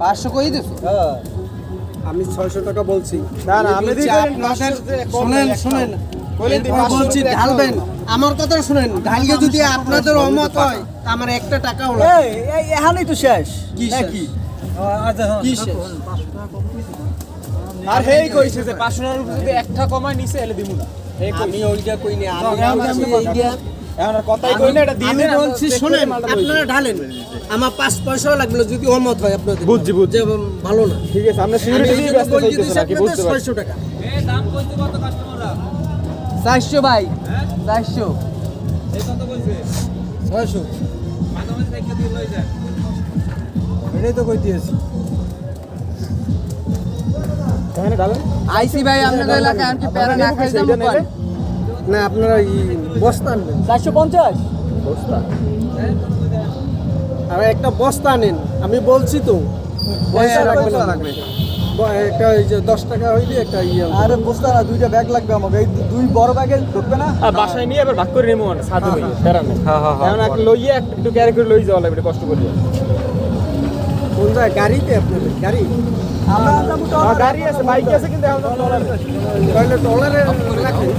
500 কই দিছো? আমি 600 টাকা বলছি। না না আমি শুনেন শুনেন বলছি ঢালবেন আমার কথা শুনেন ঢালকে যদি আপনাদের অমত হয় তা আমার একটা টাকা হলো এখানেই তো শেষ কি শেষ? কি শেষ? আর হেই কইছে যে 500 টাকার উপরে যদি একটা কমায় নিছে এলে দিমু না আমি ওইটা কইনি আমি এইটা এখন আর কথাই কই না এটা দিয়ে আমি দেন বলছি শুনেন আপনারা ঢালেন আমার 5 পয়সাও লাগবে না যদি অমত হয় আপনাদের বুঝছি, বুঝছি। যে ভালো না ঠিক আছে আমরা আমি সিকিউরিটি এই দিয়ে জন্য ব্যস্ত বলছি হইতেছি দিছি নাকি বুঝতে আপনাদের পারছি 600 টাকা এই দাম কইতে কত কাস্টমাররা 400 ভাই 400 এই কত কইছে 600 মাঝামাঝি থেকে দিয়ে লই যায় এটাই তো কই দিয়েছি। এখানে ডালেন আইসি ভাই আপনাদের এলাকায় আর কি প্যারা না খাই যাবো কোন না আপনারা বস্তা আনবেন 450 বস্তা আর একটা বস্তা নেন আমি বলছি তো পয়সা রাখবেন লাগবে একটা এই যে 10 টাকা হইলে একটা আরে বস্তা না, দুইটা ব্যাগ লাগবে আমাকে। এই দুই বড় ব্যাগে ঢুকবে না? আর বাসায় নিয়ে আবার ভাগ করে নেবো না সাথে হয়ে প্যারা নেই এখন একটা লইয়ে একটু ক্যারি করে লই যাওয়া লাগবে কষ্ট করে কোন জায়গায় গাড়িতে আপনাদের গাড়ি আমরা যাবো তো। গাড়ি আছে বাইক আছে কিন্তু এখন ডলার তাহলে ডলারে রাখেন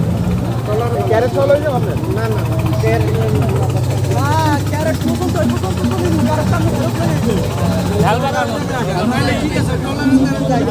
ডলারে ক্যারেট চলে লই যাও আপনি না না ক্যারেট ক্যারেট নতুন তো নতুন তো নিবো, ক্যারেটটা আমি ধরে নিবো। ঝাল বাগান ঠিক আছে ডলারে যাই